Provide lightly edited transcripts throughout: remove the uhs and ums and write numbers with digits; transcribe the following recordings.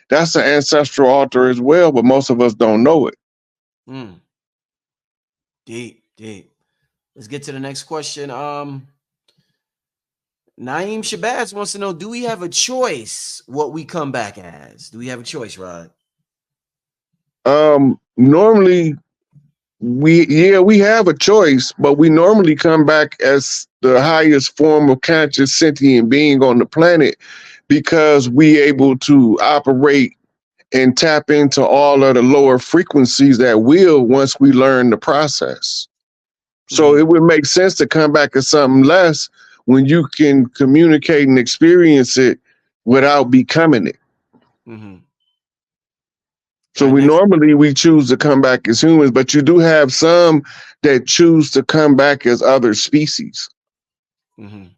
That's an ancestral altar as well, but most of us don't know it. Mm. Deep, deep. Let's get to the next question. Naeem Shabazz wants to know, do we have a choice what we come back as? Do we have a choice, Rod? Normally we have a choice, but we normally come back as the highest form of conscious sentient being on the planet because we able to operate and tap into all of the lower frequencies at will once we learn the process. So it would make sense to come back as something less when you can communicate and experience it without becoming it. So we choose to come back as humans, but you do have some that choose to come back as other species. Let's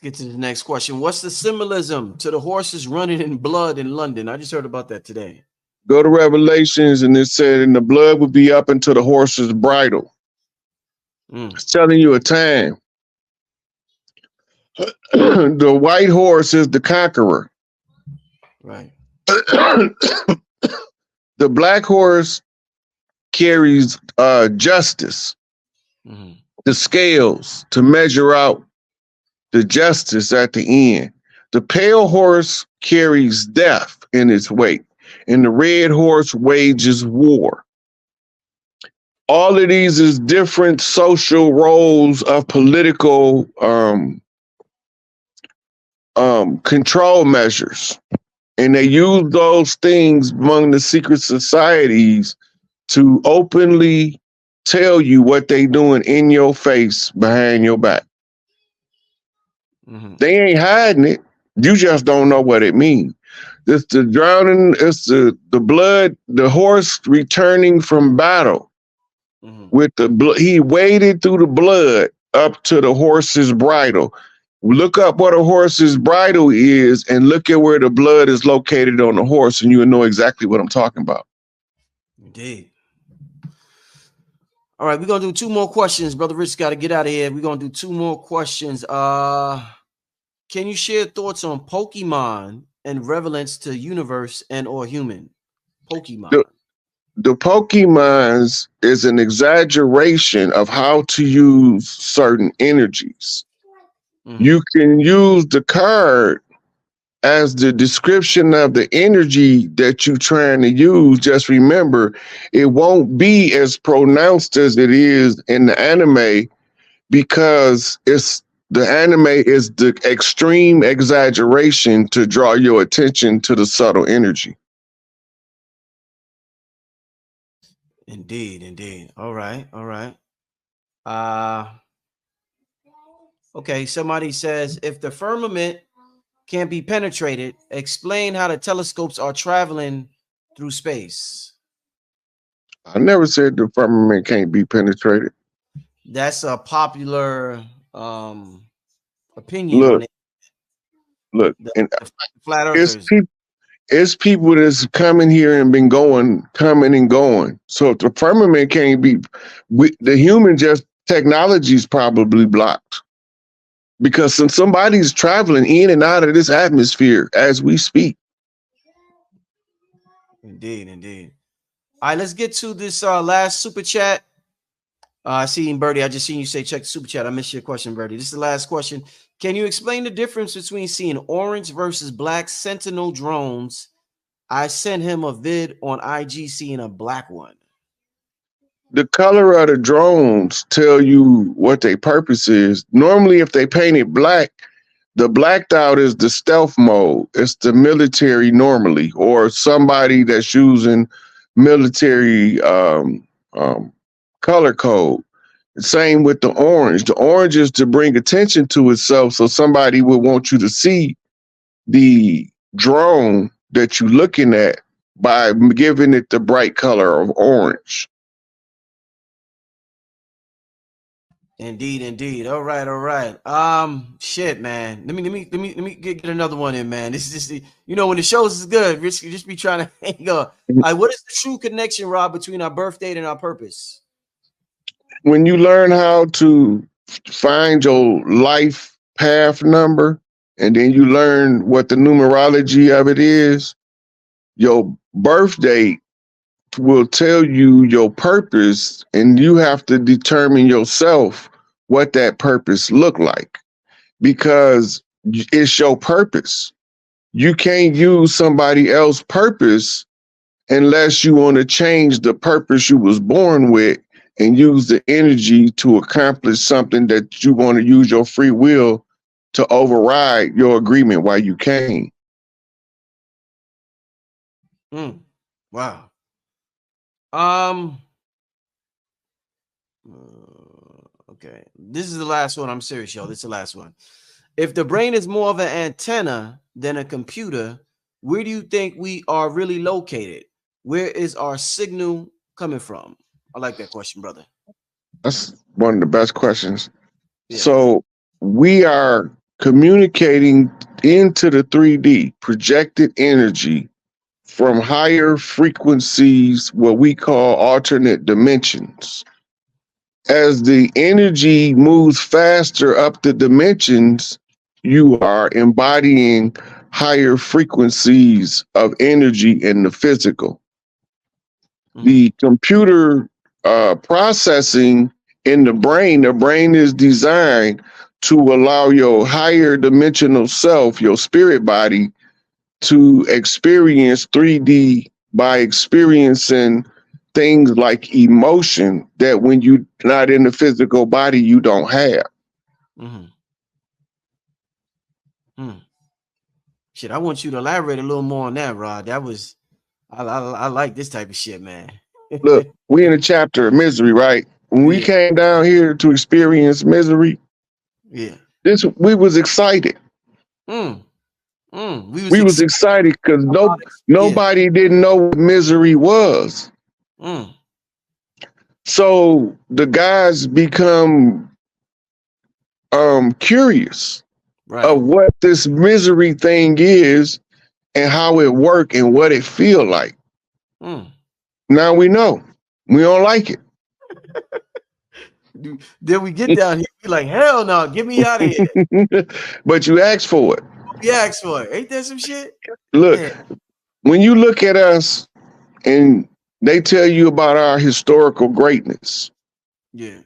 get to the next question. What's the symbolism to the horses running in blood in London? I just heard about that today. Go to Revelations and it said, and the blood would be up into the horse's bridle. It's telling you a time. The white horse is the conqueror. Right. The black horse carries justice, the scales to measure out the justice at the end. The pale horse carries death in its weight, and the red horse wages war. All of these is different social roles of political control measures. And they use those things among the secret societies to openly tell you what they doing in your face, behind your back. They ain't hiding it. You just don't know what it means. It's the drowning, it's the blood, the horse returning from battle with the blood. He waded through the blood up to the horse's bridle. Look up what a horse's bridle is and look at where the blood is located on the horse, and you'll know exactly what I'm talking about. Indeed. All right, we're going to do two more questions. Brother Rich got to get out of here. We're going to do two more questions. Can you share thoughts on Pokemon and relevance to universe and or human? Pokemon. The Pokemons is an exaggeration of how to use certain energies. You can use the card as the description of the energy that you're trying to use. Just remember, it won't be as pronounced as it is in the anime because the anime is the extreme exaggeration to draw your attention to the subtle energy. Indeed, indeed. All right, all right. Okay, somebody says, if the firmament can't be penetrated, explain how the telescopes are traveling through space. I never said the firmament can't be penetrated. That's a popular opinion on it. Look, flat earthers. It's people that's coming here and been coming and going. So if the firmament can't be, the human technology is probably blocked. Because somebody's traveling in and out of this atmosphere as we speak. Indeed, indeed. All right, let's get to this last super chat. I see Birdie. I just seen you say check the super chat. I missed your question, Birdie. This is the last question. Can you explain the difference between seeing orange versus black Sentinel drones? I sent him a vid on IG seeing a black one. The color of the drones tell you what their purpose is. Normally, if they paint it black, the blacked out is the stealth mode. It's the military normally, or somebody that's using military color code. Same with the orange. The orange is to bring attention to itself, so somebody would want you to see the drone that you're looking at by giving it the bright color of orange. Indeed, indeed. All right, all right. Shit, man. Let me get another one in, man. This is just, when the shows is good, Rich, you just be trying to hang up. All right, what is the true connection, Rob, between our birth date and our purpose? When you learn how to find your life path number and then you learn what the numerology of it is, your birth date will tell you your purpose, and you have to determine yourself what that purpose look like, because it's your purpose. You can't use somebody else's purpose unless you want to change the purpose you was born with and use the energy to accomplish something that you want to use your free will to override your agreement while you came. Wow. Okay. This is the last one. I'm serious, y'all. This is the last one. If the brain is more of an antenna than a computer, where do you think we are really located? Where is our signal coming from? I like that question, brother. That's one of the best questions. Yeah. So we are communicating into the 3D projected energy from higher frequencies, what we call alternate dimensions. As the energy moves faster up the dimensions, you are embodying higher frequencies of energy in the physical. The computer processing in the brain is designed to allow your higher dimensional self, your spirit body, to experience 3D by experiencing things like emotion that when you're not in the physical body, you don't have. Shit, I want you to elaborate a little more on that, Rod. That was, I like this type of shit, man. Look, we in a chapter of misery, right? When we came down here to experience misery, we was excited. We was excited because nobody didn't know what misery was. So the guys become curious of what this misery thing is and how it work and what it feel like. Now we know. We don't like it. Then we get down here, we like, hell no, get me out of here. But you asked for it. You asked for it. Ain't that some shit? Look, when you look at us and they tell you about our historical greatness, the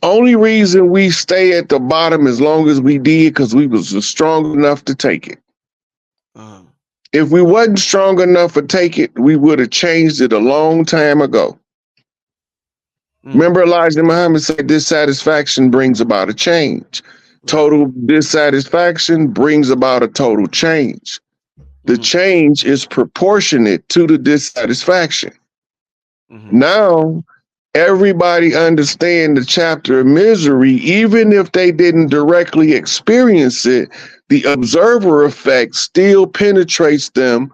only reason we stay at the bottom as long as we did because we was strong enough to take it. If we wasn't strong enough to take it, we would have changed it a long time ago. Remember Elijah Muhammad said dissatisfaction brings about a change. Total dissatisfaction brings about a total change. The change is proportionate to the dissatisfaction. Now, everybody understand the chapter of misery, even if they didn't directly experience it, the observer effect still penetrates them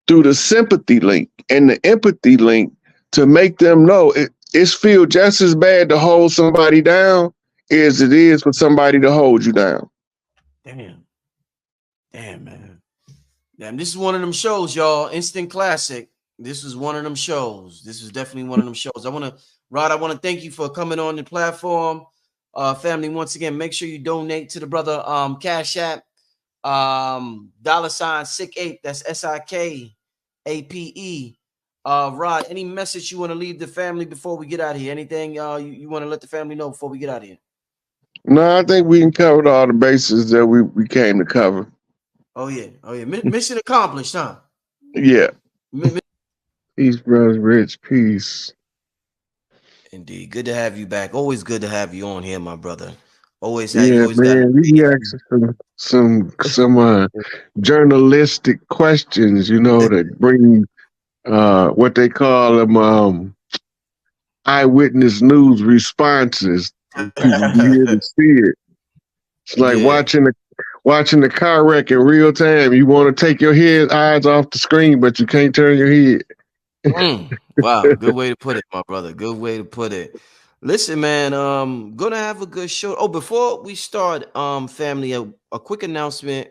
through the sympathy link and the empathy link to make them know it's feel just as bad to hold somebody down as it is for somebody to hold you down. Damn, man. Damn, this is one of them shows, y'all. Instant classic. This was one of them shows. This was definitely one of them shows. Rod, I want to thank you for coming on the platform. Family, once again, make sure you donate to the brother Cash App. $sign SikApe. That's SIKAPE. Rod, any message you want to leave the family before we get out of here? Anything you want to let the family know before we get out of here? No, I think we can cover all the bases that we came to cover. Oh yeah. Mission accomplished, huh? Yeah. Peace, brothers, Rich. Peace. Indeed. Good to have you back. Always good to have you on here, my brother. Always have you. Always man. We be asking some journalistic questions, that bring what they call them eyewitness news responses. People be here to see it. It's like watching the car wreck in real time. You want to take your eyes off the screen, but you can't turn your head. Wow, good way to put it, my brother. Good way to put it. Listen, man, gonna have a good show. Oh, before we start, family, a quick announcement.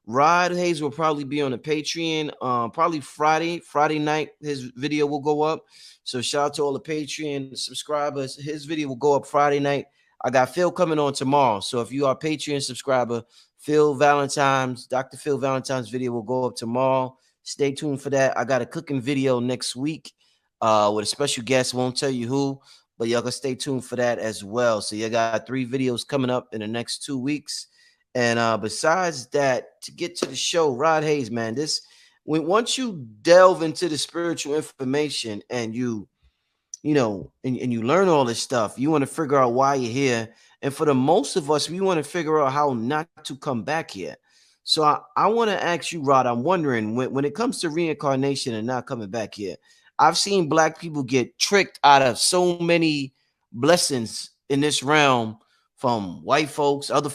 Rod Hayes will probably be on the Patreon, probably Friday night. His video will go up. So shout out to all the Patreon subscribers. His video will go up Friday night. I got Phil coming on tomorrow. So if you are a Patreon subscriber, Dr. Phil Valentine's video will go up tomorrow. Stay tuned for that. I got a cooking video next week with a special guest. Won't tell you who, but y'all can stay tuned for that as well. So you got 3 videos coming up in the next 2 weeks. And besides that, to get to the show, Rod Hayes, man, once you delve into the spiritual information and you learn all this stuff, you want to figure out why you're here. And for the most of us, we want to figure out how not to come back here. So I want to ask you, Rod, I'm wondering, when it comes to reincarnation and not coming back here, I've seen Black people get tricked out of so many blessings in this realm from white folks, other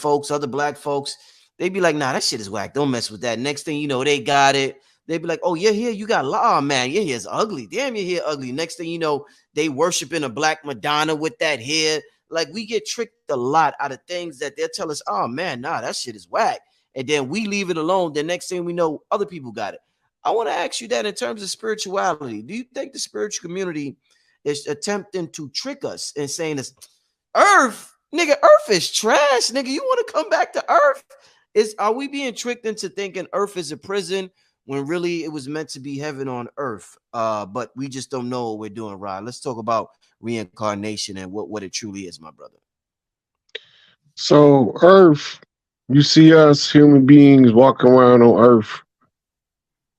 Black folks. They be like, nah, that shit is whack. Don't mess with that. Next thing you know, they got it. They be like, oh, you're here. You got law, man. Your hair's ugly. Damn, your hair ugly. Next thing you know, they worshiping a Black Madonna with that hair. Like, we get tricked a lot out of things that they'll tell us, oh, man, nah, that shit is whack. And then we leave it alone. The next thing we know, other people got it. I want to ask you that in terms of spirituality. Do you think the spiritual community is attempting to trick us and saying this, Earth, nigga, Earth is trash, nigga. You want to come back to Earth? Are we being tricked into thinking Earth is a prison when really it was meant to be heaven on Earth? But we just don't know what we're doing, Rod. Let's talk about reincarnation and what it truly is, my brother. So Earth, you see us human beings walking around on Earth,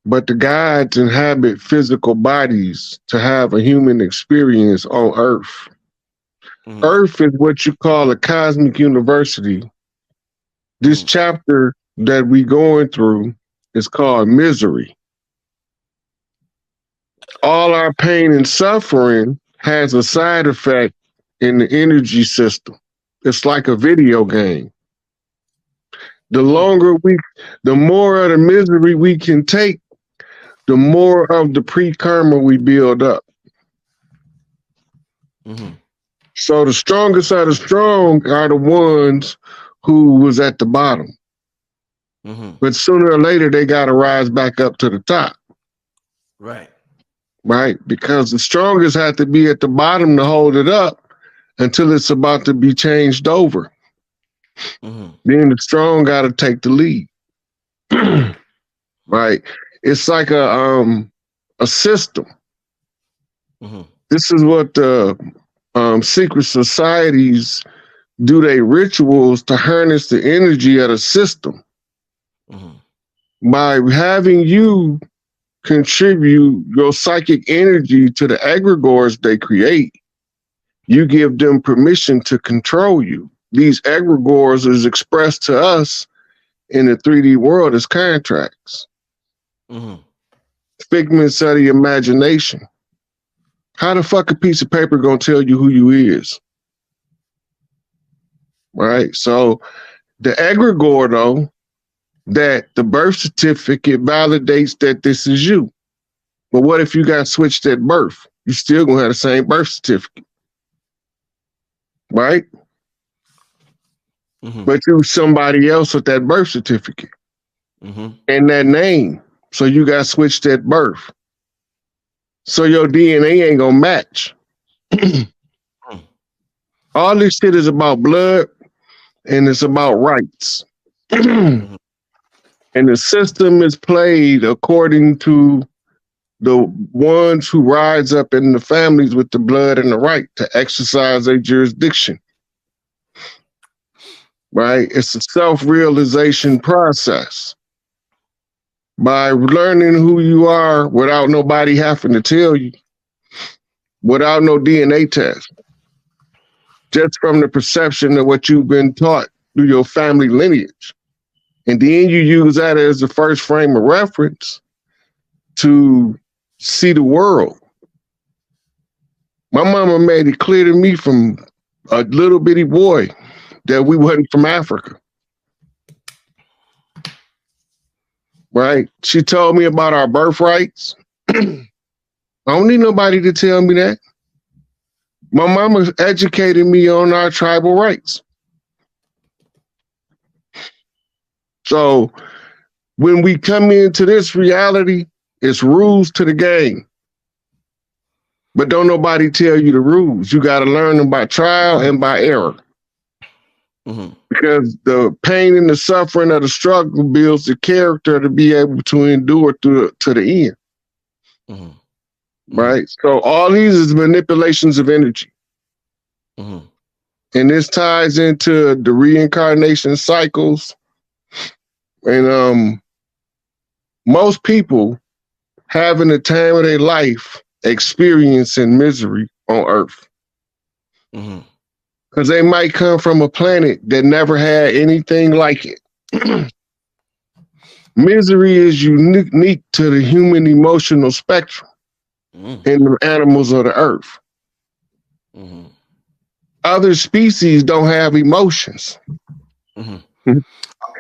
but the gods inhabit physical bodies to have a human experience on Earth. Mm-hmm. Earth is what you call a cosmic university. This chapter that we going through is called misery. All our pain and suffering has a side effect in the energy system. It's like a video game. The more of the misery we can take, the more of the pre-karma we build up. Mm-hmm. So the strongest of the strong are the ones who was at the bottom. Mm-hmm. But sooner or later, they got to rise back up to the top. Right. Right? Because the strongest have to be at the bottom to hold it up until it's about to be changed over. Mm-hmm. Then the strong got to take the lead. Right? It's like a system. Mm-hmm. This is what the secret societies do, they rituals to harness the energy of the system. Mm-hmm. By having you contribute your psychic energy to the egregores they create, you give them permission to control you. These egregores is expressed to us in the 3D world as contracts. Mm-hmm. Figments of the imagination. How the fuck a piece of paper gonna tell you who you is? Right? So the egregore, though, that the birth certificate validates that this is you. But what if you got switched at birth? You still gonna have the same birth certificate. Right? Mm-hmm. But you somebody else with that birth certificate. Mm-hmm. And that name. So you got switched at birth. So your DNA ain't gonna match. All this shit is about blood and it's about rights. And the system is played according to the ones who rise up in the families with the blood and the right to exercise their jurisdiction. Right? It's a self-realization process. By learning who you are without nobody having to tell you, without no DNA test, just from the perception of what you've been taught through your family lineage. And then you use that as the first frame of reference to see the world. My mama made it clear to me from a little bitty boy that we wasn't from Africa. Right? She told me about our birthrights. I don't need nobody to tell me that. My mama educated me on our tribal rights. So when we come into this reality, it's rules to the game. But don't nobody tell you the rules. You got to learn them by trial and by error. because the pain and the suffering of the struggle builds the character to be able to endure to the end. Right? So all these is manipulations of energy. And this ties into the reincarnation cycles. And most people having the time of their life experiencing misery on Earth. Because they might come from a planet that never had anything like it. Misery is unique to the human emotional spectrum and the animals of the Earth. Other species don't have emotions.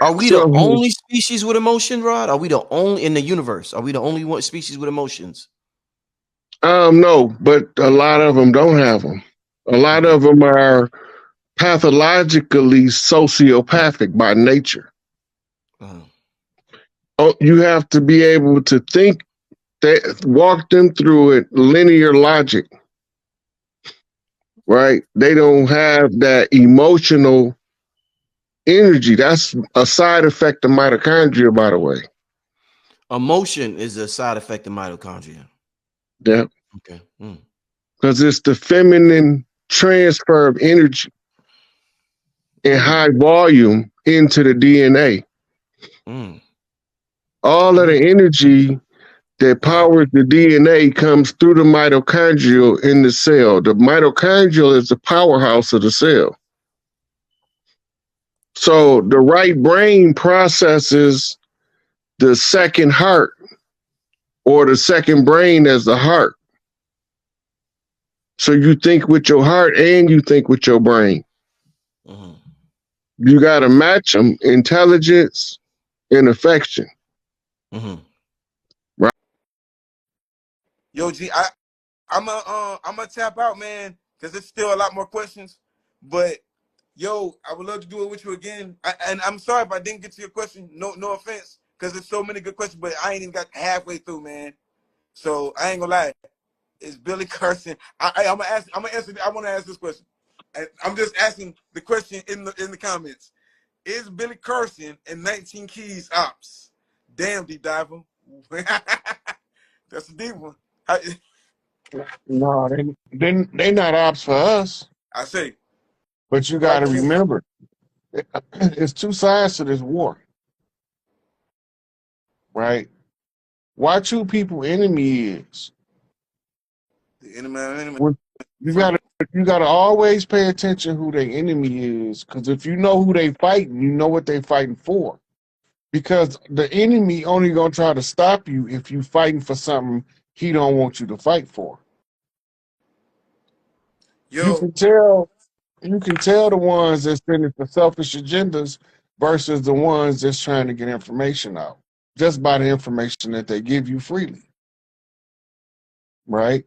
Are we the only species with emotion, Rod? Are we the only in the universe? Are we the only one species with emotions? No, but a lot of them don't have them. A lot of them are pathologically sociopathic by nature. You have to be able to think, walk them through it, linear logic, right? They don't have that emotional energy. That's a side effect of mitochondria, by the way. Emotion is a side effect of mitochondria. Yeah. Okay. Because it's the feminine transfer of energy in high volume into the DNA. All of the energy that powers the DNA comes through the mitochondrial in the cell. The mitochondrial is the powerhouse of the cell. So the right brain processes the second heart, or the second brain as the heart. So you think with your heart and you think with your brain. You got to match them, intelligence and affection. Right? Yo, G, I'm gonna tap out, man, because there's still a lot more questions. But yo, I would love to do it with you again. And I'm sorry if I didn't get to your question. No offense, because there's so many good questions, but I ain't even got halfway through, man. So I ain't gonna lie. It's Billy Carson. I'm gonna answer. I want to ask this question. I'm just asking the question in the comments. Is Billy Carson and 19 Keys ops? Damn, deep diver. That's a deep one. No, they not ops for us. I say. But you got to remember, it's two sides to this war. Right? Watch who people enemy is. The enemy. You gotta always pay attention who their enemy is, because if you know who they fighting, you know what they fighting for. Because the enemy only gonna try to stop you if you fighting for something he don't want you to fight for. Yo. You can tell the ones that's sending for selfish agendas versus the ones that's trying to get information out, just by the information that they give you freely. Right?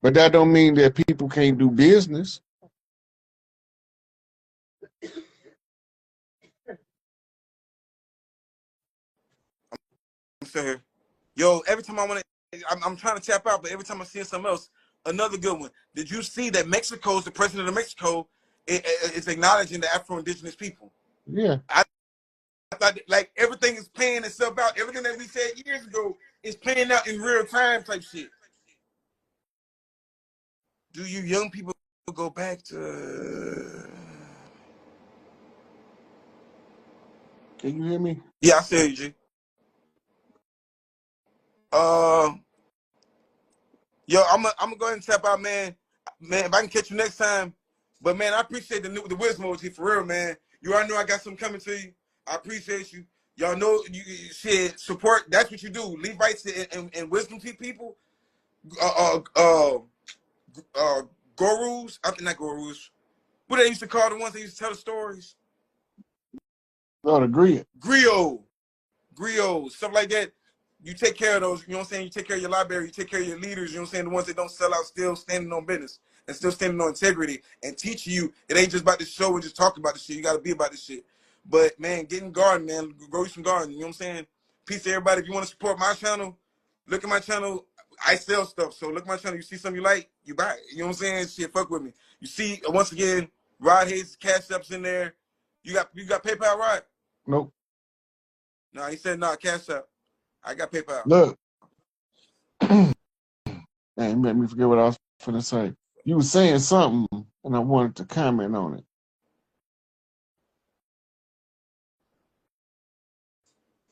But that don't mean that people can't do business. I'm still here. Yo, every time I'm trying to tap out, but every time I see something else, another good one. Did you see that Mexico's the president of Mexico is acknowledging the Afro-Indigenous people? Yeah. I thought like everything is playing itself out. Everything that we said years ago is playing out in real time type shit. Do you young people go back to... Can you hear me? Yeah, I see you, G. Yo, I'm gonna go ahead and tap out, man. Man, if I can catch you next time. But man, I appreciate the wisdom OG for real, man. You already know I got something coming to you. I appreciate you. Y'all know you shit support. That's what you do. Levites and wisdom to people. Gurus. I think not gurus. What they used to call the ones that used to tell the stories. No, the Griot, stuff like that. You take care of those, you know what I'm saying? You take care of your library, you take care of your leaders, you know what I'm saying? The ones that don't sell out, still standing on business and still standing on integrity and teach you. It ain't just about the show and just talk about the shit. You got to be about the shit. But, man, get in garden, man. Grow you some garden, you know what I'm saying? Peace to everybody. If you want to support my channel, look at my channel. I sell stuff, so look at my channel. You see something you like, you buy it. You know what I'm saying? Shit, fuck with me. You see, once again, Rod Hayes' Cash App's in there. You got PayPal, right? Nope. No, he said no, Cash App. I got PayPal. Look. Man, made me forget what I was going to say. You were saying something, and I wanted to comment on it.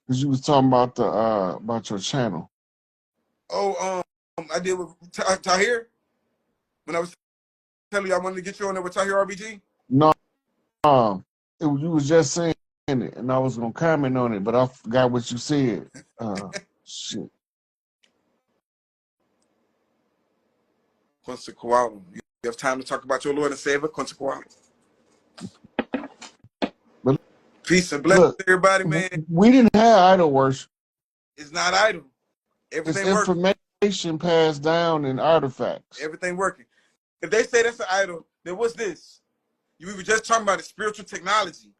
Because you was talking about the about your channel. Oh, I did with Tahir when I was telling you I wanted to get you on there with Tahir RBG. No, you was just saying it, and I was gonna comment on it, but I forgot what you said. Shit. Consequential. You have time to talk about your Lord and Savior, Consequential. But peace and blessings to everybody, man. We didn't have idol worship. It's not idol. Everything it's information passed down in artifacts. Everything working. If they say that's an idol, then what's this? We were just talking about the spiritual technology.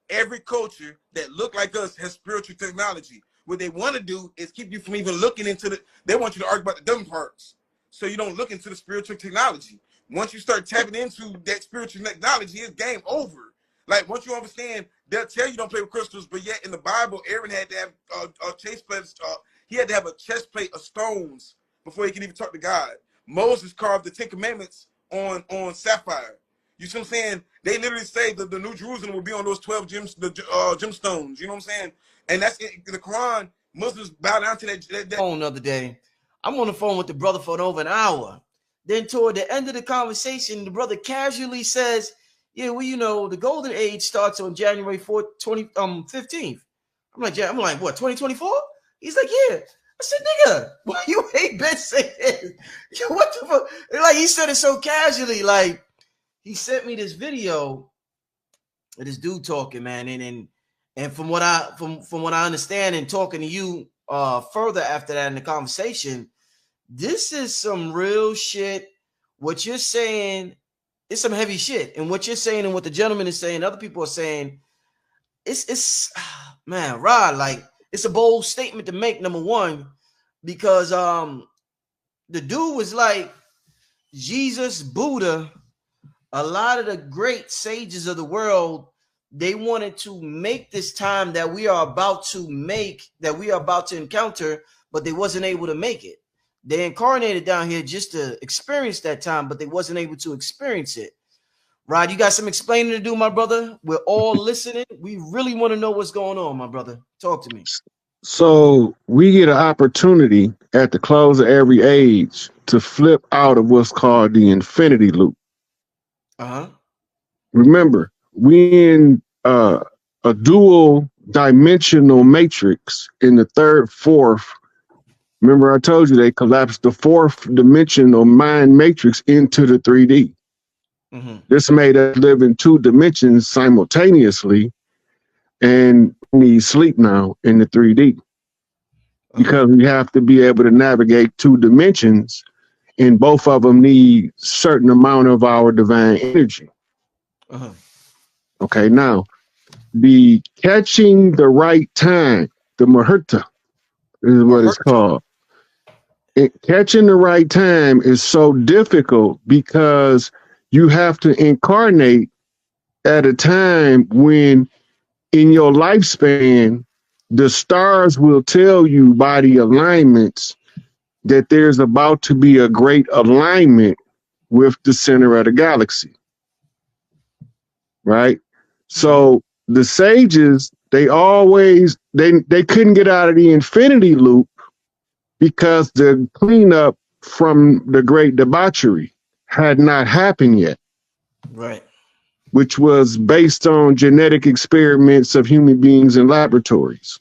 Every culture that look like us has spiritual technology. What they want to do is keep you from even looking into the. They want you to argue about the dumb parts, so you don't look into the spiritual technology. Once you start tapping into that spiritual technology, it's game over. Like once you understand, they'll tell you don't play with crystals, but yet in the Bible, Aaron had to have a chest plate. He had to have a chest plate of stones before he could even talk to God. Moses carved the 10 Commandments on sapphire. You see what I'm saying? They literally say that the New Jerusalem will be on those 12 gemstones. You know what I'm saying? And that's it. The Quran. Muslims bow down to that. Phone the other day. I'm on the phone with the brother for over an hour. Then toward the end of the conversation, the brother casually says, "Yeah, well, you know, the golden age starts on January 4th, 15th." I'm like, what, 2024? He's like, yeah. I said, nigga, why you ain't been saying this? What the fuck? Like, he said it so casually. Like, he sent me this video of this dude talking, man, and from what I understand and talking to you further after that in the conversation, this is some real shit. What you're saying is some heavy shit, and what you're saying and what the gentleman is saying, other people are saying, it's man, Rod, like it's a bold statement to make. Number one, because the dude was like Jesus, Buddha. A lot of the great sages of the world, they wanted to make this time that we are about to encounter, but they wasn't able to make it. They incarnated down here just to experience that time, but they wasn't able to experience it. Rod, you got some explaining to do, my brother. We're all listening. We really want to know what's going on, my brother. Talk to me. So we get an opportunity at the close of every age to flip out of what's called the infinity loop. Remember, we in a dual dimensional matrix in the third, fourth. Remember, I told you they collapsed the fourth dimensional mind matrix into the 3D. This made us live in 2 dimensions simultaneously, and need sleep now in the 3D because we have to be able to navigate 2 dimensions, and both of them need certain amount of our divine energy. Okay, now the catching the right time, the muhurta is what it's called. Catching the right time is so difficult because you have to incarnate at a time when in your lifespan, the stars will tell you by the alignments that there's about to be a great alignment with the center of the galaxy. Right? So the sages, they couldn't get out of the infinity loop because the cleanup from the great debauchery had not happened yet. Right. Which was based on genetic experiments of human beings in laboratories.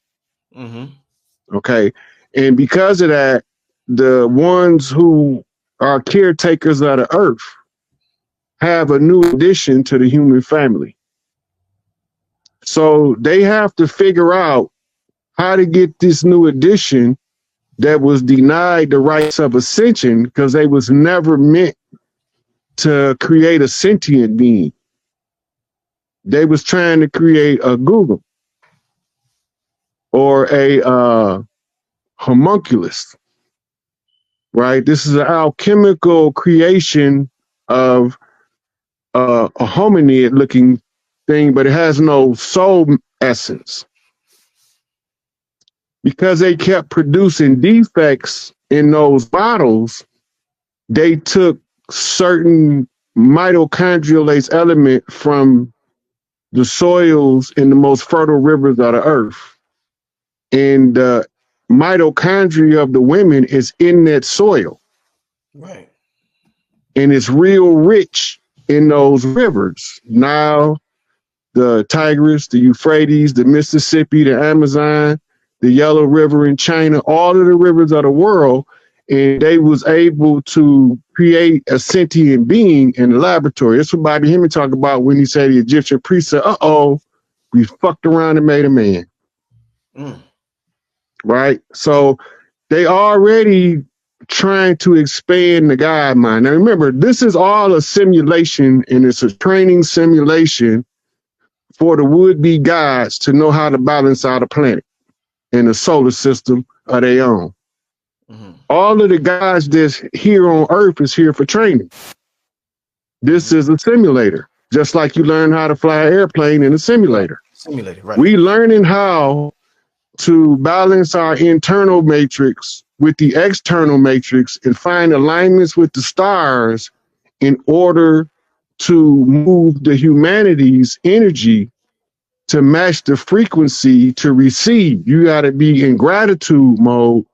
Okay. And because of that, the ones who are caretakers of the earth have a new addition to the human family. So they have to figure out how to get this new addition that was denied the rights of ascension because they was never meant to create a sentient being. They was trying to create a Google or a homunculus, right? This is an alchemical creation of a hominid looking thing, but it has no soul essence. Because they kept producing defects in those bottles, they took certain mitochondrial element from the soils in the most fertile rivers of the earth. And the mitochondria of the women is in that soil. Right. And it's real rich in those rivers. Now, the Tigris, the Euphrates, the Mississippi, the Amazon, the Yellow River in China, all of the rivers of the world, and they was able to create a sentient being in the laboratory. That's what Bobby Hemming talked about when he said the Egyptian priest said, uh-oh, we fucked around and made a man. Right? So they already trying to expand the God mind. Now remember, this is all a simulation, and it's a training simulation for the would-be gods to know how to balance out a planet in a solar system of their own. All of the gods that's here on Earth is here for training. This is a simulator, just like you learn how to fly an airplane in a simulator. Simulator, right. We learning how to balance our internal matrix with the external matrix and find alignments with the stars in order to move the humanity's energy to match the frequency to receive. You got to be in gratitude mode.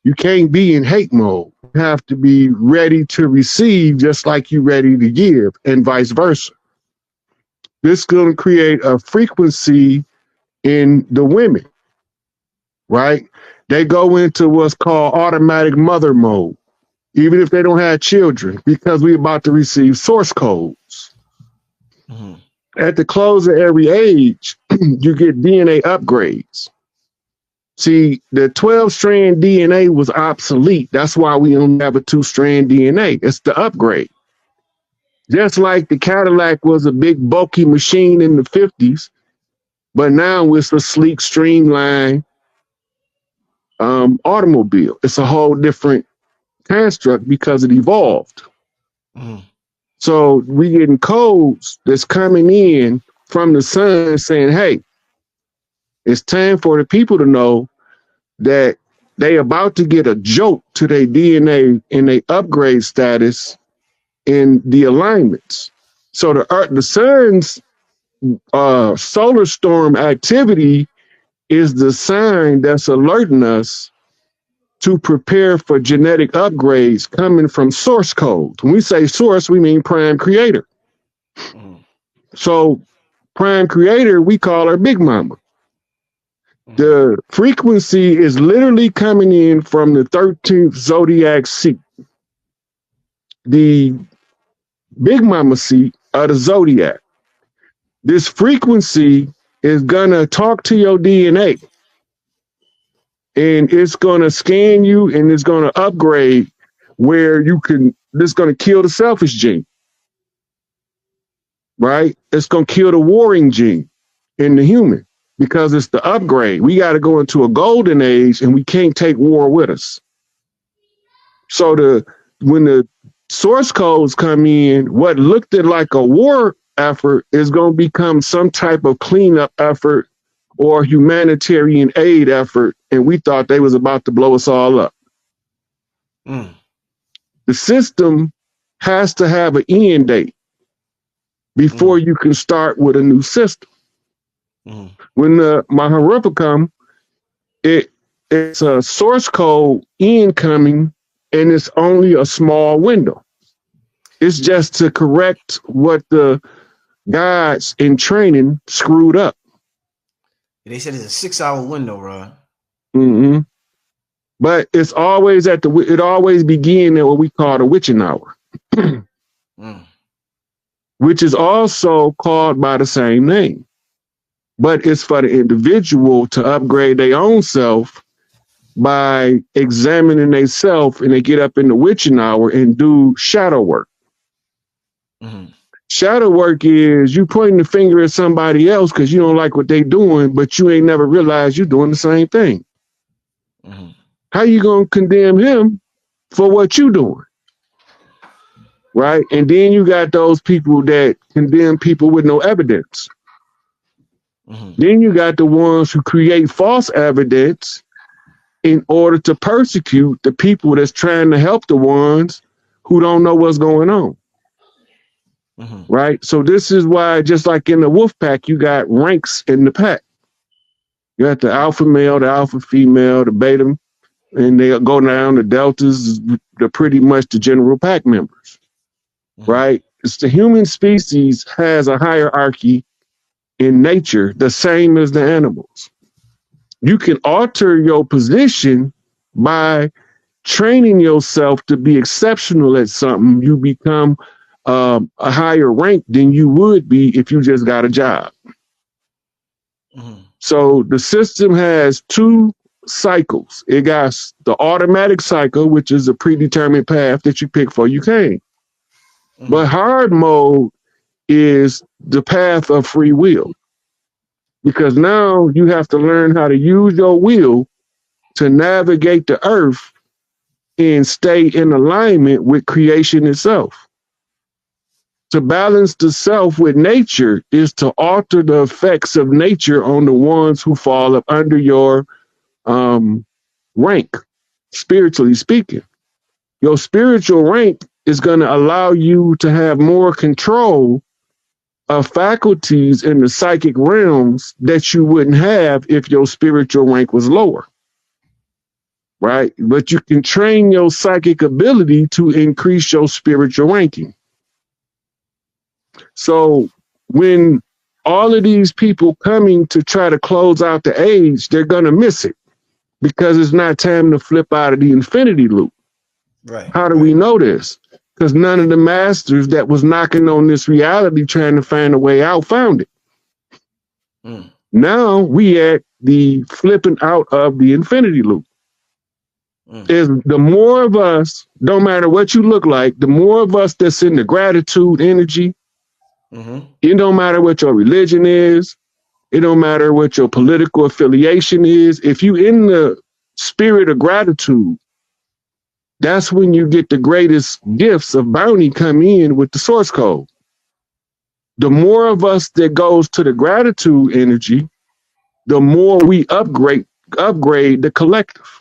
You can't be in hate mode. You have to be ready to receive just like you're ready to give, and vice versa. This is going to create a frequency in the women, right? They go into what's called automatic mother mode, even if they don't have children, because we're about to receive source codes. At the close of every age, you get DNA upgrades. See, the 12-strand DNA was obsolete. That's why we don't have a 2-strand DNA. It's the upgrade. Just like the Cadillac was a big, bulky machine in the 50s, but now it's a sleek, streamlined automobile. It's a whole different construct because it evolved. So we getting codes that's coming in from the sun saying, hey, it's time for the people to know that they about to get a jolt to their DNA and they upgrade status in the alignments. So the sun's solar storm activity is the sign that's alerting us to prepare for genetic upgrades coming from source code. When we say source, we mean prime creator. So prime creator, we call her Big Mama. The frequency is literally coming in from the 13th zodiac seat, the Big Mama seat of the zodiac. This frequency is gonna talk to your DNA, and it's gonna scan you, and it's gonna upgrade where you can. This is gonna kill the selfish gene, right? It's gonna kill the warring gene in the human. Because it's the upgrade. We got to go into a golden age, and we can't take war with us. So when the source codes come in, what looked at like a war effort is going to become some type of cleanup effort or humanitarian aid effort, and we thought they was about to blow us all up. The system has to have an end date before you can start with a new system. When the Maharupa come, it's a source code incoming, and it's only a small window. It's just to correct what the gods in training screwed up. They said it's a 6-hour window, Rod. But it's always it always begins at what we call the witching hour, which is also called by the same name. But it's for the individual to upgrade their own self by examining their self, and they get up in the witching hour and do shadow work. Shadow work is you pointing the finger at somebody else because you don't like what they doing, but you ain't never realized you're doing the same thing. How you gonna condemn him for what you doing? Right? And then you got those people that condemn people with no evidence. Then you got the ones who create false evidence in order to persecute the people that's trying to help the ones who don't know what's going on. Right? So this is why, just like in the wolf pack, you got ranks in the pack. You got the alpha male, the alpha female, the beta, and they go down. The deltas, they're pretty much the general pack members. Right? It's the human species has a hierarchy in nature, the same as the animals. You can alter your position by training yourself to be exceptional at something. You become a higher rank than you would be if you just got a job. So the system has two cycles. It got the automatic cycle, which is a predetermined path that you pick for you came. But hard mode is the path of free will. Because now you have to learn how to use your will to navigate the earth and stay in alignment with creation itself. To balance the self with nature is to alter the effects of nature on the ones who fall up under your rank, spiritually speaking. Your spiritual rank is going to allow you to have more control of faculties in the psychic realms that you wouldn't have if your spiritual rank was lower. Right? But you can train your psychic ability to increase your spiritual ranking. So when all of these people coming to try to close out the age, they're going to miss it because it's not time to flip out of the infinity loop. Right. How do we know this? Because none of the masters that was knocking on this reality trying to find a way out found it. Now we at the flipping out of the infinity loop. Is the more of us, don't matter what you look like, the more of us that's in the gratitude energy, it don't matter what your religion is, it don't matter what your political affiliation is. If you in the spirit of gratitude, that's when you get the greatest gifts of bounty come in with the source code. The more of us that goes to the gratitude energy, the more we upgrade the collective.